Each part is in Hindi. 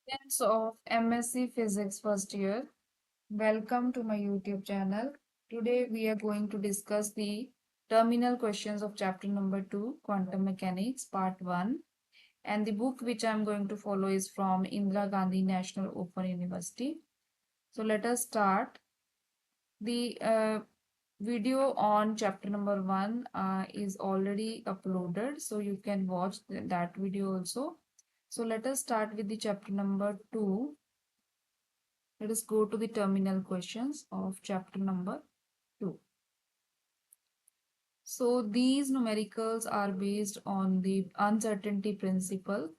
Students of MSc Physics first year, welcome to my YouTube channel. Today we are going to discuss the terminal questions of chapter number 2, Quantum Mechanics, part 1. And the book which I am going to follow is from Indira Gandhi National Open University. So let us start. The video on chapter number 1 is already uploaded, so you can watch that video also. So let us start with the chapter number 2. Let us go to the terminal questions of chapter number 2. So these numericals are based on the uncertainty principle,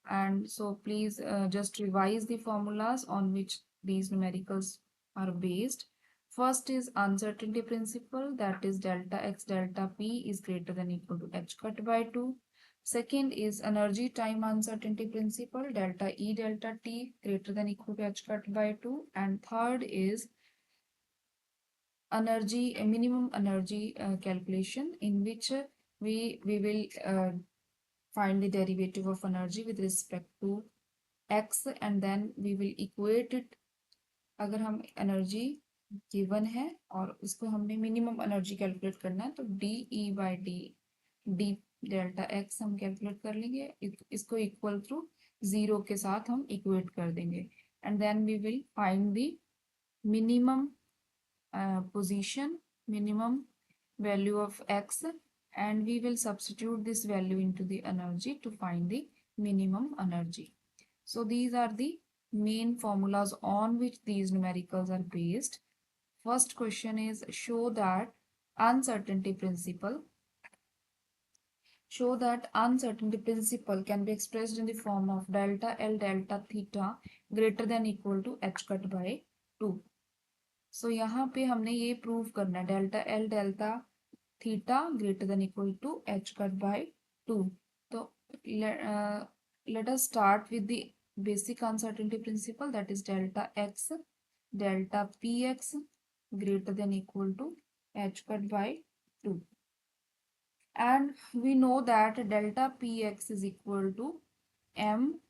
and so please just revise the formulas on which these numericals are based. First is uncertainty principle, that is delta x delta p is greater than equal to h cut by 2. Second is energy time uncertainty principle, delta E delta T greater than equal to h cut by 2. And third is energy, minimum energy calculation, in which we will find the derivative of energy with respect to x and then we will equate it. अगर हम एनर्जी गिवन है और इसको हमने मिनिमम एनर्जी कैलकुलेट करना है तो D E by D delta x हम कैलकुलेट कर लेंगे, इसको इक्वल टू 0 के साथ हम इक्वेट कर देंगे and then we will find the minimum position, minimum value of x, and we will substitute this value into the energy to find the minimum energy. So these are the main formulas on which these numericals are based. First question is show that uncertainty principle can be expressed in the form of delta L delta theta greater than equal to h cut by 2. So यहाँ पे हमने ये प्रूव करना है delta L delta theta greater than equal to H cut by 2. तो let us start with the basic uncertainty principle, that is delta x delta px greater than equal to h cut by 2. And we know that delta px is equal to m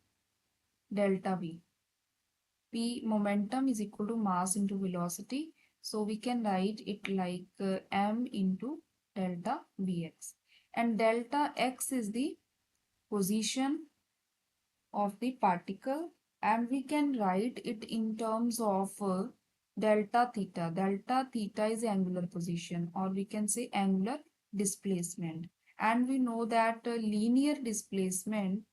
delta v. P momentum is equal to mass into velocity. So we can write it like m into delta Vx. And delta x is the position of the particle, and we can write it in terms of delta theta. Delta theta is angular position, or we can say angular displacement. And we know that linear displacement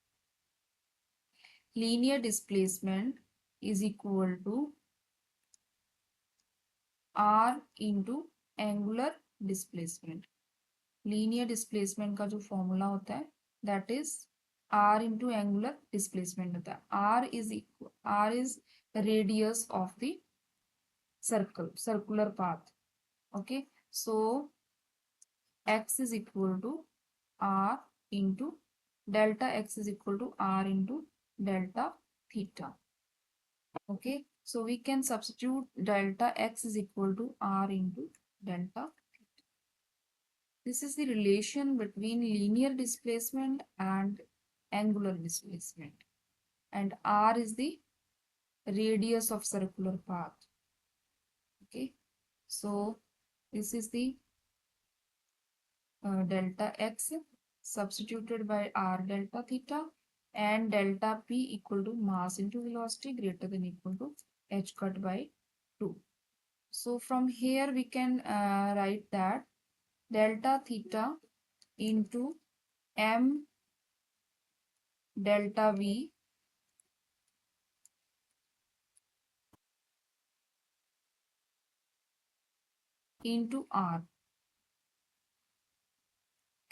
is equal to r into angular displacement. Linear displacement का जो फॉर्मूला होता है that is r into angular displacement होता है. r is radius of the circular path. Okay, so x is equal to r into delta x is equal to r into delta theta. Okay, so we can substitute delta x is equal to r into delta. This is the relation between linear displacement and angular displacement, and r is the radius of circular path. Okay, so this is the delta x substituted by r delta theta, and delta p equal to mass into velocity greater than equal to h cut by 2. So from here we can write that delta theta into m delta v into r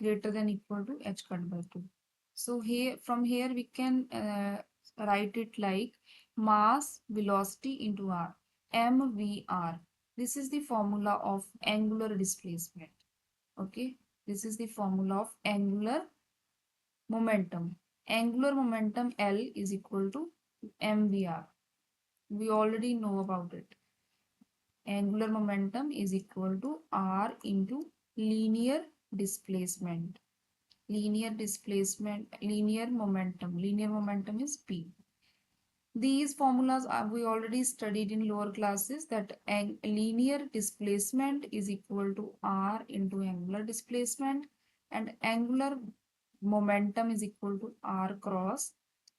greater than equal to h cut by 2. So from here we can write it like mass velocity into r, mvr. This is the formula of angular displacement. Okay, this is the formula of angular momentum. Angular momentum L is equal to mvr. We already know about it. Angular momentum is equal to r into linear displacement. Linear momentum is p. These formulas we already studied in lower classes, that linear displacement is equal to r into angular displacement, and angular momentum is equal to r cross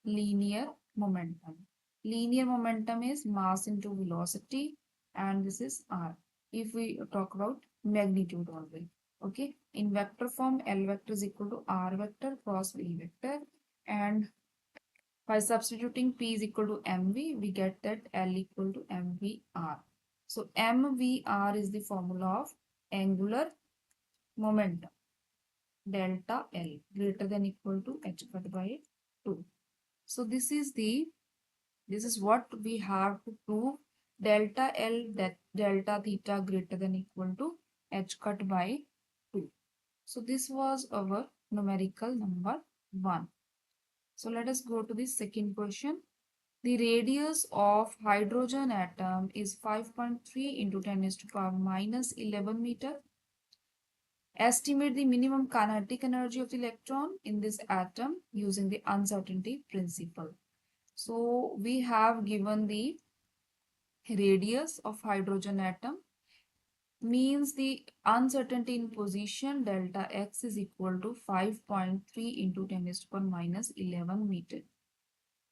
linear momentum. Linear momentum is mass into velocity, and this is r if we talk about magnitude only. Okay, in vector form, L vector is equal to r vector cross v vector, and by substituting P is equal to mv, we get that L equal to mvr. So mvr is the formula of angular momentum, delta L greater than equal to h cut by 2. So this is what we have to prove, delta L that delta theta greater than equal to h cut by 2. So this was our numerical number 1. So let us go to the second question. The radius of hydrogen atom is 5.3 into 10 raised to power minus 11 meter. Estimate the minimum kinetic energy of the electron in this atom using the uncertainty principle. So we have given the radius of hydrogen atom, means the uncertainty in position delta x is equal to 5.3 into 10 raised to power minus 11 meter.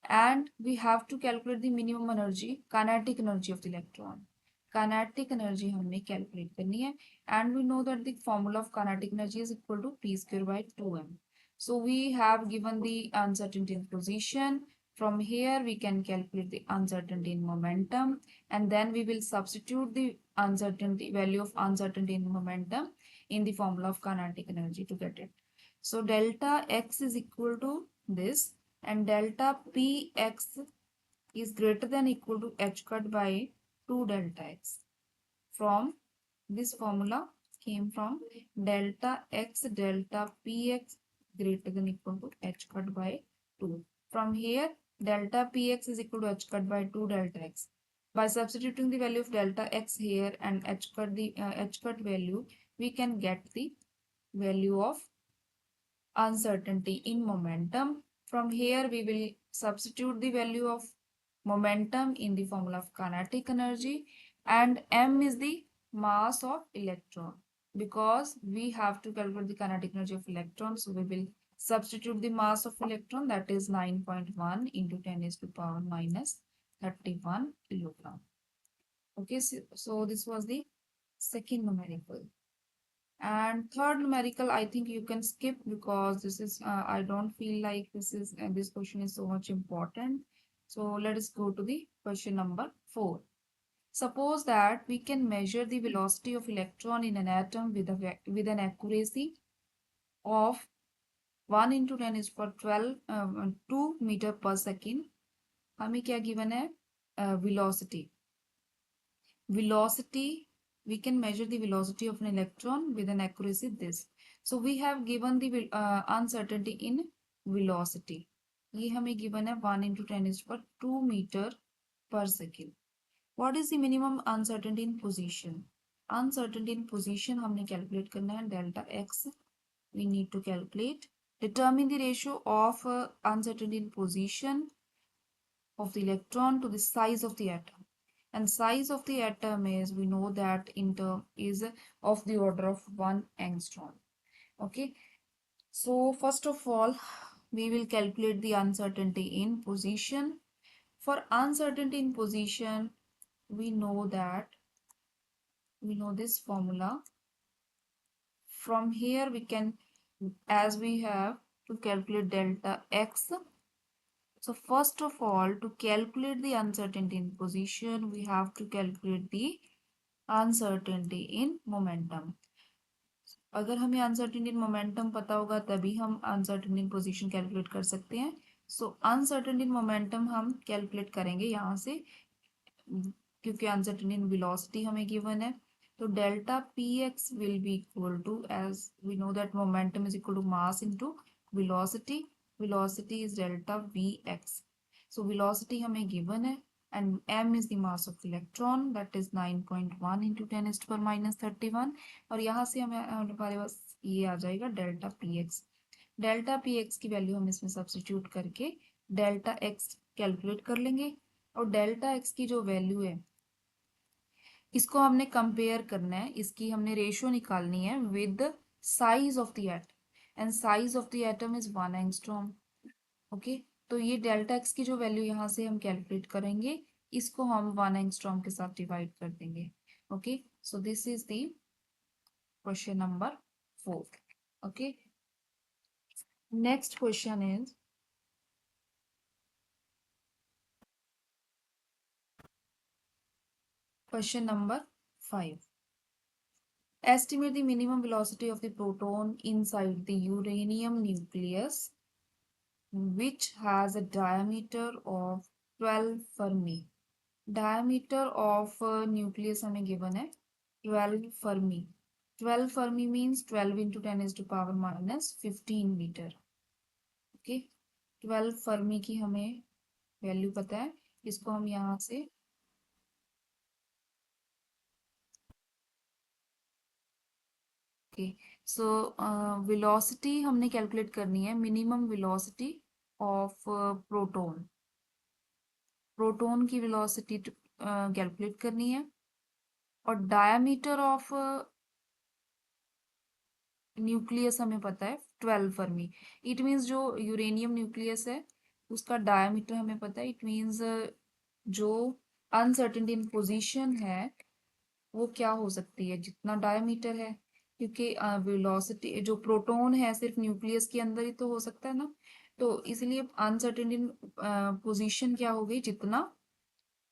And we have to calculate the minimum energy, kinetic energy of the electron. Kinetic energy हमने calculate करनी है, and we know that the formula of kinetic energy is equal to p square by 2m. So we have given the uncertainty in position. From here we can calculate the uncertainty in momentum, and then we will substitute the uncertainty value of uncertainty in momentum in the formula of kinetic energy to get it. So delta x is equal to this, and delta px is greater than equal to h cut by 2 delta x. From this formula came from delta x delta px greater than equal to h cut by 2. From here delta px is equal to h cut by 2 delta x. By substituting the value of delta x here and h cut value, we can get the value of uncertainty in momentum. From here we will substitute the value of momentum in the formula of kinetic energy, and m is the mass of electron. Because we have to calculate the kinetic energy of electron, so we will substitute the mass of electron, that is 9.1 into 10 raised to power minus 31 kilogram. Okay, so this was the second numerical. And third numerical, I think you can skip, because this is I don't feel like this question is so much important. So let us go to the question number 4. Suppose that we can measure the velocity of electron in an atom with an accuracy of 1 into 10 is for 2 meter per second. हमें क्या given है? Velocity, we can measure the velocity of an electron with an accuracy this. So we have given the uncertainty in velocity. ये हमें given है 1 into 10 is for 2 meter per second. What is the minimum uncertainty in position? Uncertainty in position हमने calculate करना है, delta x we need to calculate. Determine the ratio of uncertainty in position of the electron to the size of the atom. And size of the atom is, we know that in term is of the order of 1 angstrom. Okay, so first of all we will calculate the uncertainty in position. For uncertainty in position, we know this formula. From here we can, as we have to calculate delta x. So first of all, to calculate the uncertainty in position, we have to calculate the uncertainty in momentum. अगर हमें uncertainty in momentum पता होगा तभी हम uncertainty in position calculate कर सकते हैं. So uncertainty in momentum हम calculate करेंगे यहाँ से, क्योंकि uncertainty in velocity हमें given है. तो delta px will be equal to, as we know that momentum is equal to mass into velocity. Velocity is delta vx. So velocity हमें given है, and m is the mass of electron, that is 9.1 into 10 raised to power minus 31. और यहाँ से हमारे पास ये आ जाएगा डेल्टा px. डेल्टा px की वैल्यू हम इसमें सब्स्टिट्यूट करके डेल्टा x कैलकुलेट कर लेंगे। और डेल्टा एक्स की जो वैल्यू है इसको हमने कंपेयर करना है, इसकी हमने रेशियो निकालनी है with size of the atom, and size of the atom is 1 angstrom. Okay, तो ये डेल्टा एक्स की जो वैल्यू यहाँ से हम कैलकुलेट करेंगे, इसको हम 1 एंगस्ट्रॉम के साथ डिवाइड कर देंगे। Okay, so this is the question number 4। Okay, next question is question number 5. Estimate the minimum velocity of the proton inside the uranium nucleus which has a diameter of 12 Fermi. Diameter of nucleus हमें given है 12 Fermi. 12 Fermi means 12 into 10 is to power minus 15 meter. Okay, 12 Fermi की हमें वैल्यू पता है, इसको हम यहाँ से सो वेलोसिटी हमने कैलकुलेट करनी है, minimum velocity of proton. Proton की वेलोसिटी कैलकुलेट करनी है, और डायमीटर ऑफ न्यूक्लियस हमें पता है 12 फर्मी। इट मीन्स जो यूरेनियम न्यूक्लियस है उसका डायमीटर हमें पता है। इट मीन्स जो अनसर्टेनिटी इन पोजीशन है वो क्या हो सकती है, जितना डायमीटर है, क्योंकि वेलोसिटी जो प्रोटॉन है सिर्फ न्यूक्लियस के अंदर ही तो हो सकता है ना, तो इसलिए अनसर्टेन इन पोजीशन क्या हो गई, जितना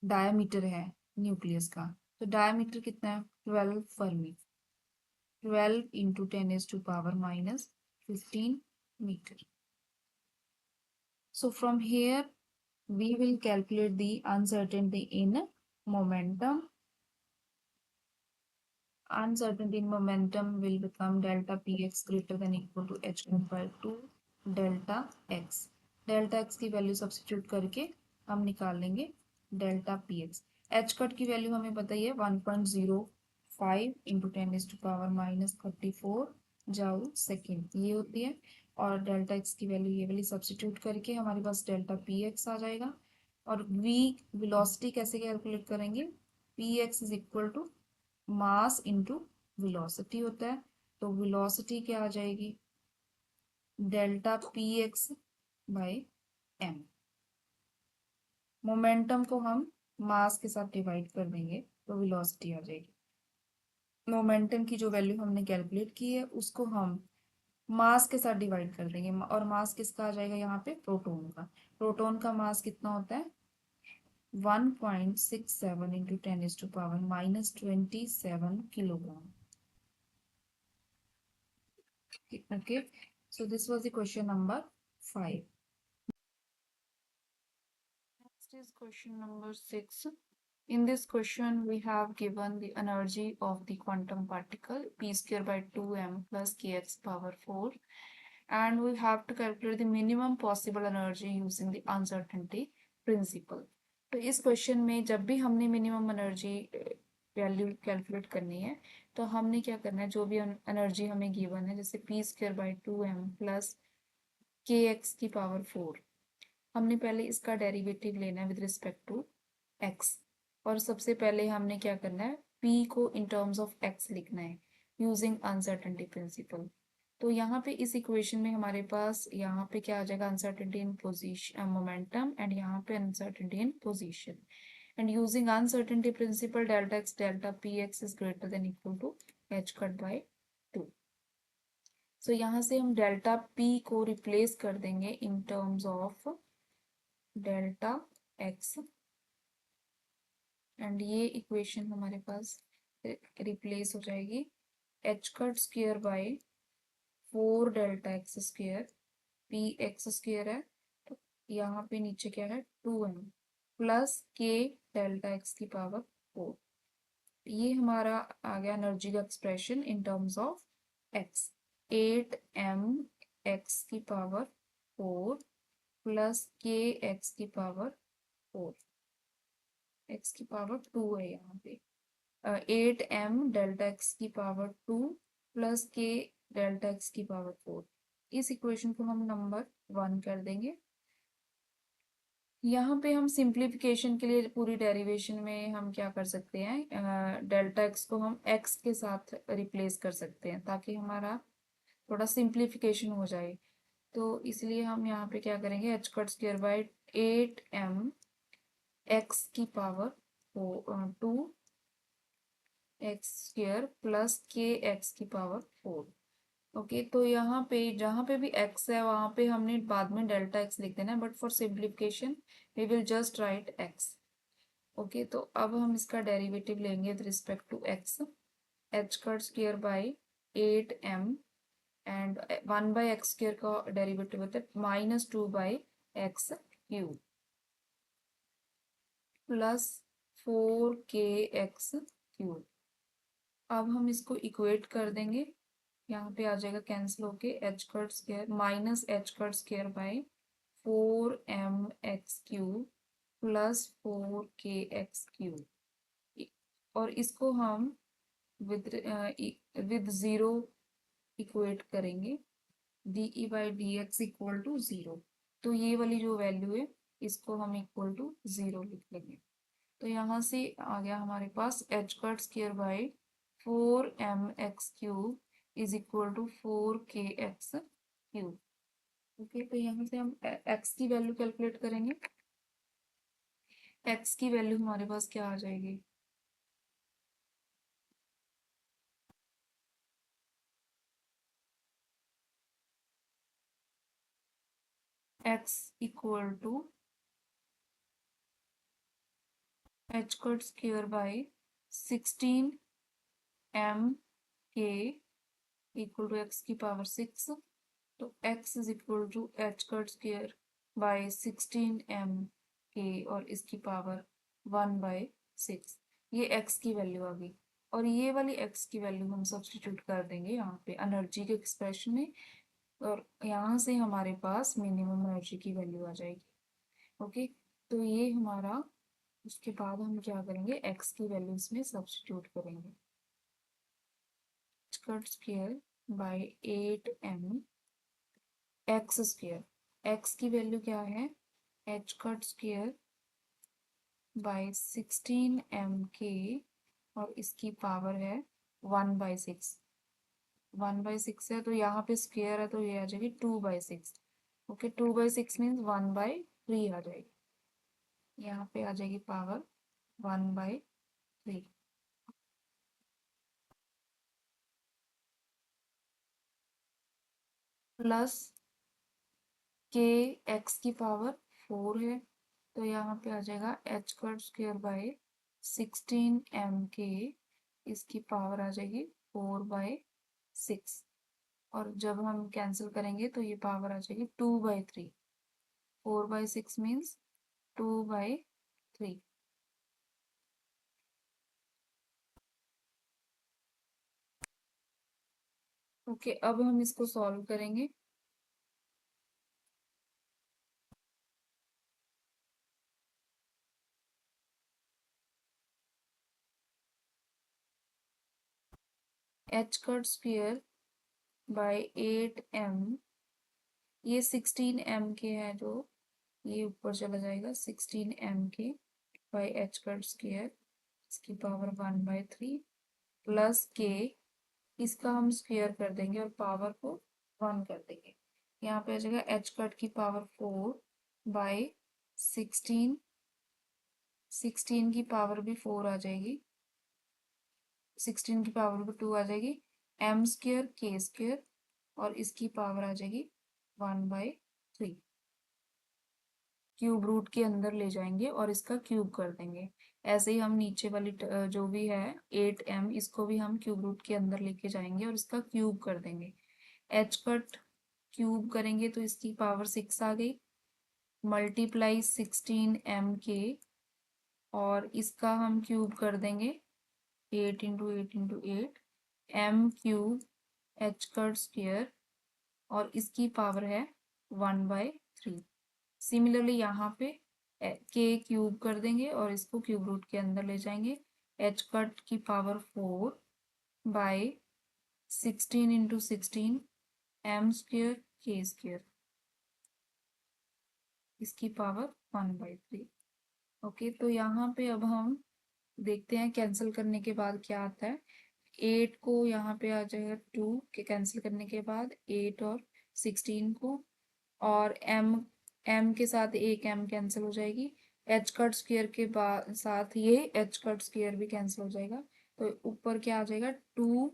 डायमीटर है न्यूक्लियस का। तो डायमीटर कितना है 12 fermi. 12 into 10 is to power minus 15 metre. So from here we will calculate the uncertainty in momentum. Uncertainty in momentum will become delta px greater than equal to h naught by 2 delta x. Delta x की वैल्यू सब्स्टिट्यूट करके हम निकाल लेंगे delta p x. H cut की वैल्यू हमें पता ही है 1.05 into 10 is to power minus 34 joule second ये होती है। और डेल्टा एक्स की वैल्यू ये वाली सब्स्टिट्यूट करके हमारे पास डेल्टा पी एक्स आ जाएगा। और वी वेलोसिटी कैसे कैलकुलेट करेंगे, p x is equal to mass into velocity होता है। तो वेलोसिटी क्या आ जाएगी, delta p x by m. Momentum को हम मास के साथ डिवाइड कर देंगे तो वेलोसिटी आ जाएगी। मोमेंटम की जो वैल्यू हमने कैलकुलेट की है उसको हम मास के साथ डिवाइड कर देंगे, और मास किसका आ जाएगा यहाँ पे, प्रोटोन का। प्रोटोन का मास कितना होता है 1.67 into 10 is to power minus 27 kilogram. Okay, so this was the question number 5. Next is question number 6. In this question, we have given the energy of the quantum particle p square by 2m plus kx power 4, and we have to calculate the minimum possible energy using the uncertainty principle. तो इस क्वेश्चन में जब भी हमने मिनिमम एनर्जी वैल्यू कैलकुलेट करनी है तो हमने क्या करना है, जो भी एनर्जी हमें गिवन है जैसे P square by 2m plus के एक्स की पावर 4, हमने पहले इसका डेरिवेटिव लेना है विद रिस्पेक्ट टू एक्स। और सबसे पहले हमने क्या करना है, p को इन टर्म्स ऑफ x लिखना है यूजिंग अनसर्टेनिटी प्रिंसिपल। तो यहाँ पे इस इक्वेशन में हमारे पास यहाँ पे क्या आ जाएगा, uncertainty in position momentum, and यहाँ पे uncertainty in position. And using uncertainty principle, delta x delta px is greater than equal to h cut by 2. So यहाँ से हम delta p को रिप्लेस कर देंगे in terms of delta x, and ये इक्वेशन हमारे पास रिप्लेस हो जाएगी h cut square by 4 delta x square, P x square है तो यहाँ पे नीचे क्या है 2m प्लस के डेल्टा एक्स की पावर 4। ये हमारा आ गया एनर्जी का expression in terms of x, 8m x की पावर 4 प्लस के एक्स की पावर 4, एक्स की पावर 2 है यहाँ पे, 8m डेल्टा एक्स की पावर 2 प्लस के डेल्टा एक्स की पावर 4। इस इक्वेशन को हम नंबर 1 कर देंगे। यहाँ पे हम सिंप्लीफिकेशन के लिए पूरी डेरिवेशन में हम क्या कर सकते हैं, डेल्टा एक्स को हम एक्स के साथ रिप्लेस कर सकते हैं ताकि हमारा थोड़ा सिंप्लीफिकेशन हो जाए। तो इसलिए हम यहाँ पे क्या करेंगे, H cut square by 8m x की पावर 2 एक्स स्क्वायर प्लस के एक्स की पावर 4। ओके, तो यहाँ पे जहाँ पे भी x है वहाँ पे हमने बाद में डेल्टा x लिख देना है, but for simplification we will just write x। Okay, तो अब हम इसका डेरिवेटिव लेंगे with respect to x, h cut square by 8m and 1 by x square का डेरिवेटिव होता है -2/x³ प्लस 4kx³। अब हम इसको इक्वेट कर देंगे, यहाँ पे आ जाएगा कैंसिल होके H cut square minus H cut square by 4mx³ plus 4kx³ और इसको हम विद विद जीरो इक्वेट करेंगे, dE/dx इक्वल टू 0। तो ये वाली जो वैल्यू है इसको हम इक्वल टू 0 लिख लेंगे। तो यहाँ से आ गया हमारे पास H cut square by 4mx³ is equal to 4kx³। Okay, तो यहाँ से हम x की वैल्यू कैलकुलेट करेंगे। x की वैल्यू हमारे पास क्या आ जाएगी, x equal to H cut square by 16m equal to x की पावर 6। तो x is equal to H cut square by 16m और इसकी पावर 1/6। ये x की वैल्यू आ गई और ये वाली x की वैल्यू हम सब्सटीट्यूट कर देंगे यहाँ पे एनर्जी के एक्सप्रेशन में और यहाँ से हमारे पास मिनिमम एनर्जी की वैल्यू आ जाएगी। ओके, तो ये हमारा, उसके बाद हम क्या करेंगे, x की वैल्यू इसमें सब्सटीट्यूट करेंगे, cut square by 8m x square, x की वैल्यू क्या है, H cut square by 16m और इसकी पावर है 1/6। 1/6 है तो यहाँ पे स्क्वायर है तो ये आ जाएगी 2/6। ओके, 2/6 मीन्स 1/3 आ जाएगी, यहाँ पे आ जाएगी पावर 1/3 प्लस के एक्स की पावर 4 है तो यहाँ पे आ जाएगा H cut square by 16m इसकी पावर आ जाएगी 4/6 और जब हम कैंसिल करेंगे तो ये पावर आ जाएगी 2/3। 4/6 मीन्स 2/3। ओके, अब हम इसको सॉल्व करेंगे। H cut square by 8m, ये 16m है जो ये ऊपर चला जाएगा 16m by H cut square इसकी पावर 1/3 प्लस के, इसका हम स्क्वायर कर देंगे और पावर को 1 कर देंगे। यहाँ पे आ जाएगा एच कट की पावर 4/16, 16 की पावर भी 4 आ जाएगी, 16 की पावर भी 2 आ जाएगी, m स्क्वायर के स्क्वायर और इसकी पावर आ जाएगी 1/3। क्यूब रूट के अंदर ले जाएंगे और इसका क्यूब कर देंगे। ऐसे ही हम नीचे वाली जो भी है 8m इसको भी हम क्यूब रूट के अंदर लेके जाएंगे और इसका क्यूब कर देंगे। एच कट क्यूब करेंगे तो इसकी पावर 6 आ गई, मल्टीप्लाई 16m और इसका हम क्यूब कर देंगे 8 into 8 into 8 m³ H cut square और इसकी पावर है 1/3। सिमिलरली यहाँ पे के क्यूब कर देंगे और इसको क्यूब रूट के अंदर ले जाएंगे, एच कट की पावर 4/16 इंटू 16 m² k² इसकी पावर 1/3। ओके, तो यहाँ पे अब हम देखते हैं कैंसिल करने के बाद क्या आता है। 8 को यहाँ पे आ जाएगा 2 के कैंसिल करने के बाद, 8 और 16 को, और m के साथ एक m कैंसिल हो जाएगी। h कट स्क्वायर के बाद साथ ये h कट स्क्वायर भी कैंसिल हो जाएगा। तो ऊपर क्या आ जाएगा 2।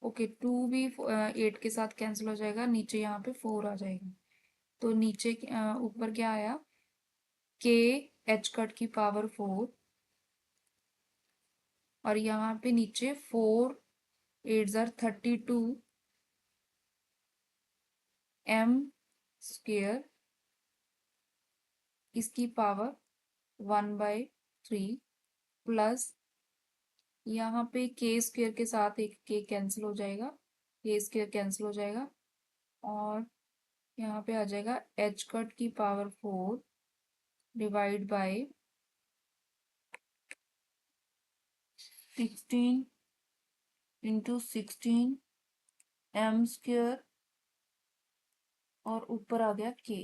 ओके, 2 भी 8 के साथ कैंसिल हो जाएगा, नीचे यहाँ पे 4 आ जाएगा। तो नीचे ऊपर क्या आया, k h कट की पावर 4, और यहाँ पे नीचे 4 8 ज़ार 32 m स्क्वायर, इसकी पावर 1/3, प्लस यहाँ पे के स्क्वायर के साथ एक के कैंसिल हो जाएगा, के स्क्वायर कैंसिल हो जाएगा, और यहाँ पे आ जाएगा h कट की power 4 divide by 16 into 16 m square, और ऊपर आ गया k,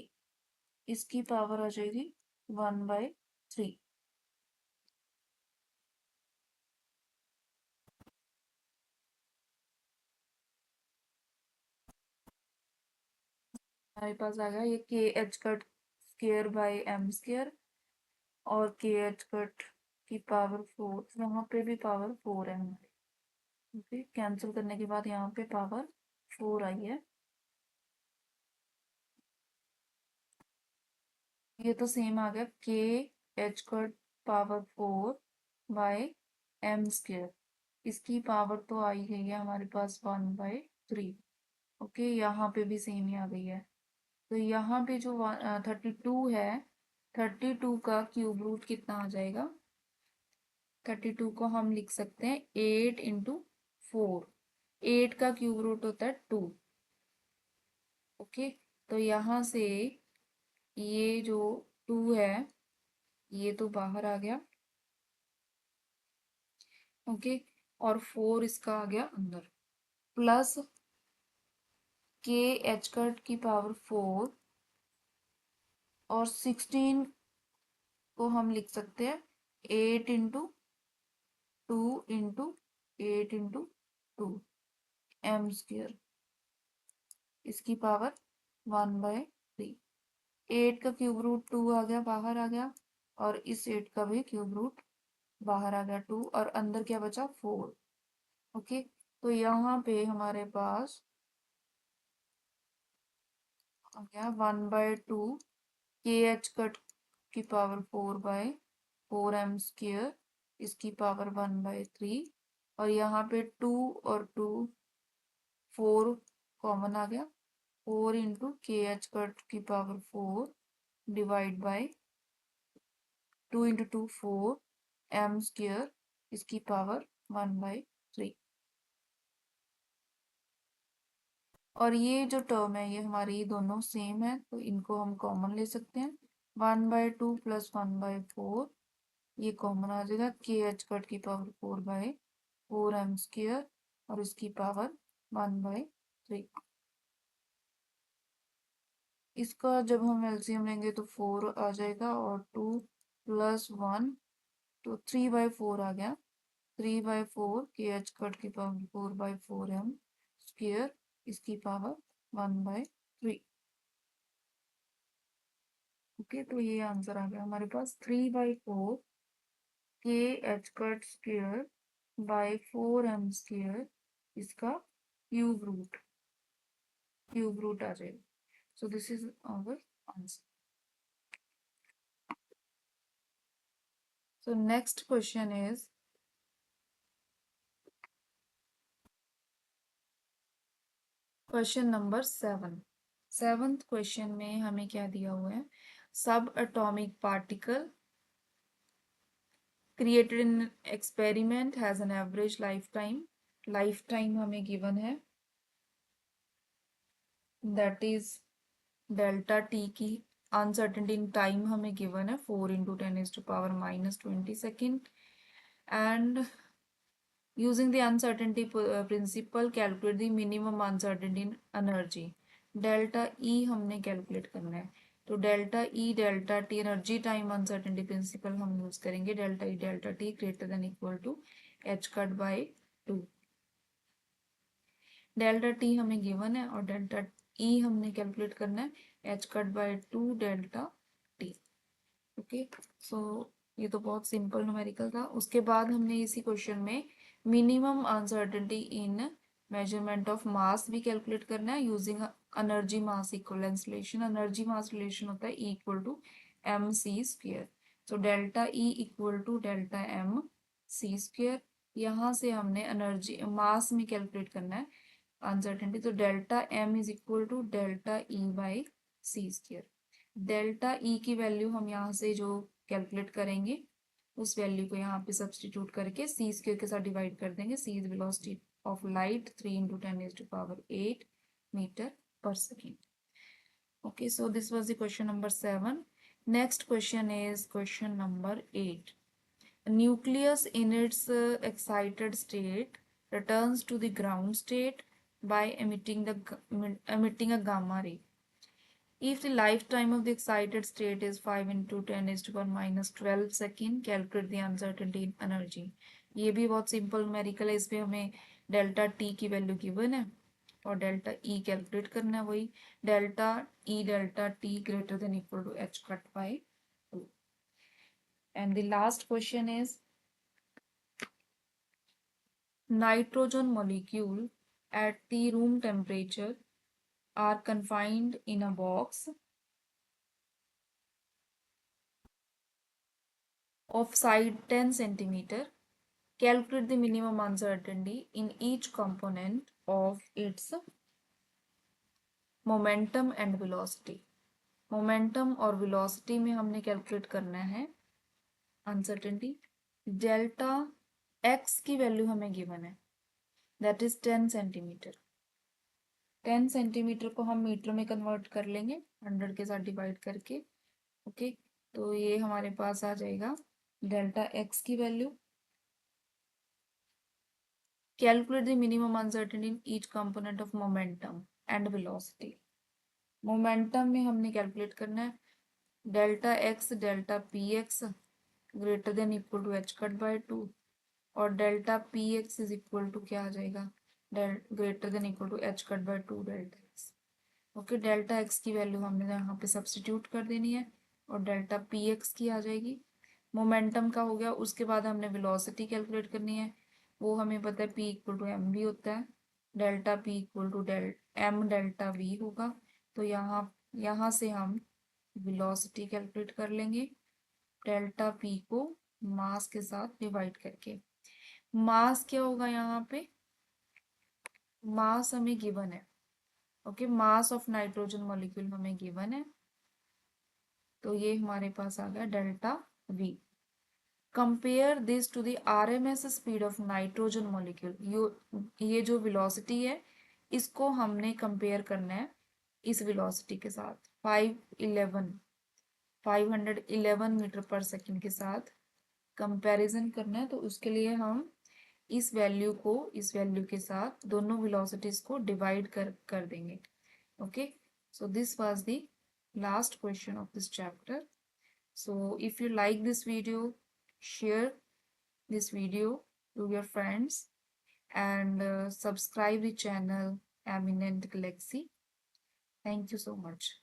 इसकी पावर आ जाएगी 1/3। हमारे पास आ गया ये k h cut square by m square, और के एच कट की पावर 4, यहाँ पे भी पावर 4 है हमारी। ओके, कैंसिल करने के बाद यहाँ पे पावर 4 आई है। ये तो सेम आ गया, k h cut power 4 by m square, इसकी पावर तो आई गई है हमारे पास 1/3। ओके, यहाँ पे भी सेम ही आ गई है। तो यहाँ पे जो 32 है, 32 का क्यूब रूट कितना आ जाएगा। 32 को हम लिख सकते हैं 8 × 4। 8 का क्यूब रूट होता है 2। ओके, तो यहाँ से ये जो 2 है ये तो बाहर आ गया। ओके, और 4 इसका आ गया अंदर, प्लस के एच कट की पावर 4, और 16 को हम लिख सकते हैं 8 × 2 × 8 × 2 m स्क्वायर, इसकी पावर 1/3। 8 का क्यूब रूट 2 आ गया, बाहर आ गया, और इस 8 का भी क्यूब रूट बाहर आ गया 2, और अंदर क्या बचा 4। ओके, तो यहाँ पे हमारे पास आ गया 1/2 के एच कट की पावर 4/4 m स्क्वायर, इसकी पावर 1/3, और यहाँ पे 2 और 2 4 कॉमन आ गया, 4 × के एच कट की power 4 divide by 2 × 2 4 m square, इसकी पावर 1/3। और ये जो टर्म है ये हमारी दोनों सेम है, तो इनको हम कॉमन ले सकते हैं। 1/2 प्लस 1/4 ये कॉमन आ जाएगा, के एच कट की पावर 4/4 m स्क्वायर, और इसकी पावर 1/3। इसका जब हम एलसीएम लेंगे तो 4 आ जाएगा, और 2 प्लस 1, तो 3/4 आ गया। 3/4 के एच कट की पावर 4/4 m स्क्वायर, इसकी पावर 1/3। ओके, तो ये आंसर आ गया हमारे पास 3/4 k h cut square by 4 m square, इसका क्यूब रूट आ जाएगा। So this is our answer. So next question is question number 7। Seventh question में हमें क्या दिया हुआ है, सब atomic particle created in experiment has an average lifetime हमें given है, that is delta t की uncertainty in time हमें given है 4 × 10⁻⁻20 second, and using the uncertainty principle calculate the minimum uncertainty in energy, delta E हमने कैलकुलेट करना है। तो delta E delta T energy time uncertainty principle हम यूज करेंगे, delta E delta T greater than equal to H cut by 2। Delta T हमें गिवन है और डेल्टा ई हमने कैलकुलेट करना है, H cut by 2 delta T. Okay, so ये तो बहुत सिंपल न्यूमेरिकल था। उसके बाद हमने इसी क्वेश्चन में minimum uncertainty in measurement of mass भी कैलकुलेट करना है using energy mass equivalence relation. Energy mass relation होता है E equal to M C square. तो delta E equal to delta M C square. यहाँ से हमने एनर्जी मास में कैलकुलेट करना है अनसर्टेनिटी, तो delta m is equal to delta E by c square. Delta E की वैल्यू हम यहाँ से जो कैलकुलेट करेंगे उस वैल्यू को यहाँ पे सब्सटीट्यूट करके सी स्क्वेयर के साथ डिवाइड कर देंगे। C is velocity of light 3 into 10⁸ metre per second. Okay, so this was the question number 7. Next question is question number 8. A nucleus in its excited state returns to the ground state by emitting a gamma ray. If the lifetime of the excited state is 5 into 10⁻⁻12 second, calculate the uncertainty in energy. ये भी बहुत सिंपल न्यूमेरिकल है, इसमें हमें डेल्टा टी की वैल्यू गिवन है और डेल्टा ई कैलकुलेट करना है, वही delta E delta T greater than equal to H cut by 2। And the last question is nitrogen molecule at the room temperature are confined in a box of side 10 centimeter. Calculate the minimum uncertainty in each component of its momentum and velocity. Momentum और वेलोसिटी में हमने कैलकुलेट करना है अनसर्टेनिटी। डेल्टा एक्स की वैल्यू हमें गिवन है, दैट इज 10 सेंटीमीटर। 10 सेंटीमीटर को हम मीटर में कन्वर्ट कर लेंगे 100 के साथ डिवाइड करके। ओके, तो ये हमारे पास आ जाएगा डेल्टा एक्स की value. Calculate the minimum uncertainty in each component of momentum and velocity. Momentum में हमने कैलकुलेट करना है delta x delta p x greater than equal to H cut by 2 और delta p x is equal to क्या आ जाएगा, greater than equal to H cut by 2 delta x. Okay, delta x की वैल्यू हमने यहाँ पे सब्सटीट्यूट कर देनी है और डेल्टा पी एक्स की आ जाएगी। मोमेंटम का हो गया, उसके बाद हमने वेलोसिटी कैलकुलेट करनी है, वो हमें पता है p equal to m v होता है, delta p equal to m delta v होगा। तो यहाँ से हम वेलोसिटी कैलकुलेट कर लेंगे डेल्टा पी को मास के साथ डिवाइड करके। मास क्या होगा यहाँ पे, मास हमें गिवन है। Okay, mass of nitrogen molecule हमें गिवन है, तो ये हमारे पास आ गया delta v. Compare this to the RMS speed of nitrogen molecule. ये जो वेलोसिटी है इसको हमने कंपेयर करना है इस वेलोसिटी के साथ 511 मीटर पर सेकेंड के साथ कंपैरिजन करना है। तो उसके लिए हम इस वैल्यू को इस वैल्यू के साथ दोनों वेलोसिटीज को डिवाइड कर देंगे। Okay, so this was the last question of this chapter. So if you like this video, share this video to your friends and subscribe the channel Eminent Galaxy. Thank you so much.